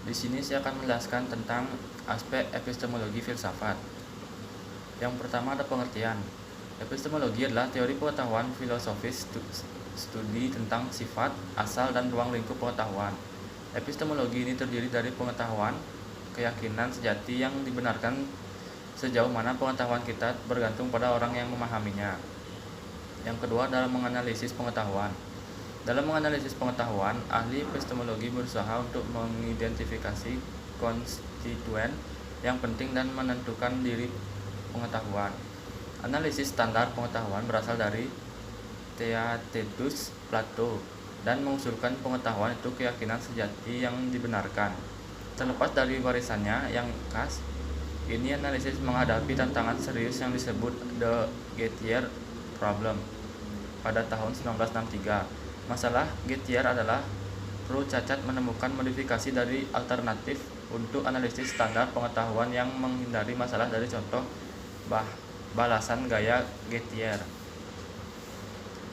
Di sini saya akan menjelaskan tentang aspek epistemologi filsafat. Yang pertama ada pengertian. Epistemologi adalah teori pengetahuan filosofis studi tentang sifat, asal, dan ruang lingkup pengetahuan. Epistemologi ini terdiri dari pengetahuan, keyakinan sejati yang dibenarkan sejauh mana pengetahuan kita bergantung pada orang yang memahaminya. Yang kedua adalah menganalisis pengetahuan. Dalam menganalisis pengetahuan, ahli epistemologi berusaha untuk mengidentifikasi konstituen yang penting dan menentukan diri pengetahuan. Analisis standar pengetahuan berasal dari Theaetetus Plato dan mengusulkan pengetahuan itu keyakinan sejati yang dibenarkan. Terlepas dari warisannya yang khas, ini analisis menghadapi tantangan serius yang disebut The Gettier Problem pada tahun 1963. Masalah Gettier adalah perlu cacat menemukan modifikasi dari alternatif untuk analisis standar pengetahuan yang menghindari masalah dari contoh balasan gaya Gettier.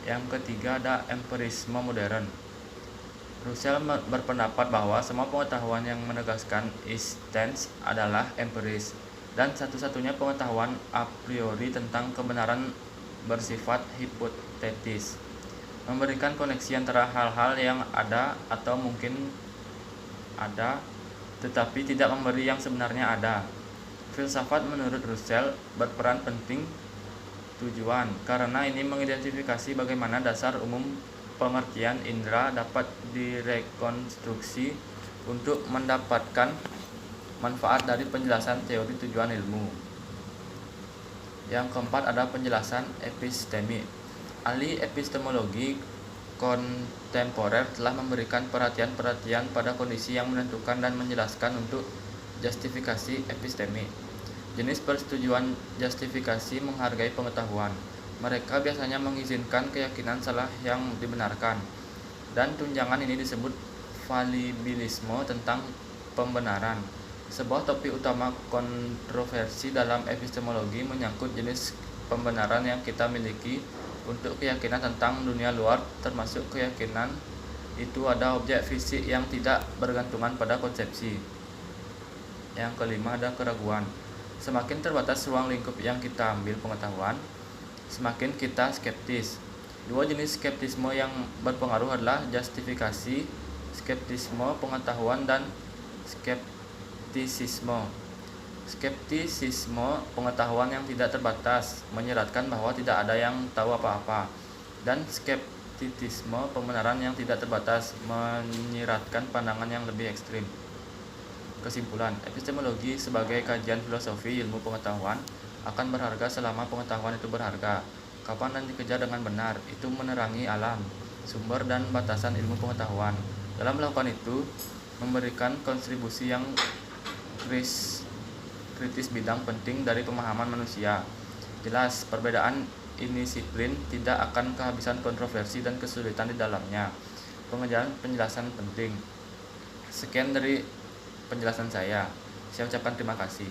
Yang ketiga ada empirisme modern. Russell berpendapat bahwa semua pengetahuan yang menegaskan existence adalah empiris, dan satu-satunya pengetahuan a priori tentang kebenaran bersifat hipotetis, memberikan koneksi antara hal-hal yang ada atau mungkin ada, tetapi tidak memberi yang sebenarnya ada. Filsafat menurut Russell berperan penting tujuan, karena ini mengidentifikasi bagaimana dasar umum pengertian indera dapat direkonstruksi untuk mendapatkan manfaat dari penjelasan teori tujuan ilmu. Yang keempat ada penjelasan epistemi. Ahli epistemologi kontemporer telah memberikan perhatian-perhatian pada kondisi yang menentukan dan menjelaskan untuk justifikasi epistemi. Jenis persetujuan justifikasi menghargai pengetahuan. Mereka biasanya mengizinkan keyakinan salah yang dibenarkan, dan tunjangan ini disebut falibilisme tentang pembenaran. Sebuah topik utama kontroversi dalam epistemologi menyangkut jenis pembenaran yang kita miliki untuk keyakinan tentang dunia luar, termasuk keyakinan itu ada objek fisik yang tidak bergantungan pada konsepsi. Yang kelima ada keraguan. Semakin terbatas ruang lingkup yang kita ambil pengetahuan, semakin kita skeptis. Dua jenis skeptisme yang berpengaruh adalah justifikasi, skeptisme pengetahuan, dan skeptisisme. Skeptisisme pengetahuan yang tidak terbatas menyeratkan bahwa tidak ada yang tahu apa-apa, dan skeptisisme pembenaran yang tidak terbatas menyiratkan pandangan yang lebih ekstrim. Kesimpulan, epistemologi sebagai kajian filosofi ilmu pengetahuan akan berharga selama pengetahuan itu berharga. Kapan dan dikejar dengan benar, itu menerangi alam, sumber dan batasan ilmu pengetahuan. Dalam melakukan itu, memberikan kontribusi yang kritis bidang penting dari pemahaman manusia. Jelas, perbedaan indisiplin tidak akan kehabisan kontroversi dan kesulitan di dalamnya. Penjelasan penting. Sekian dari penjelasan saya. Saya ucapkan terima kasih.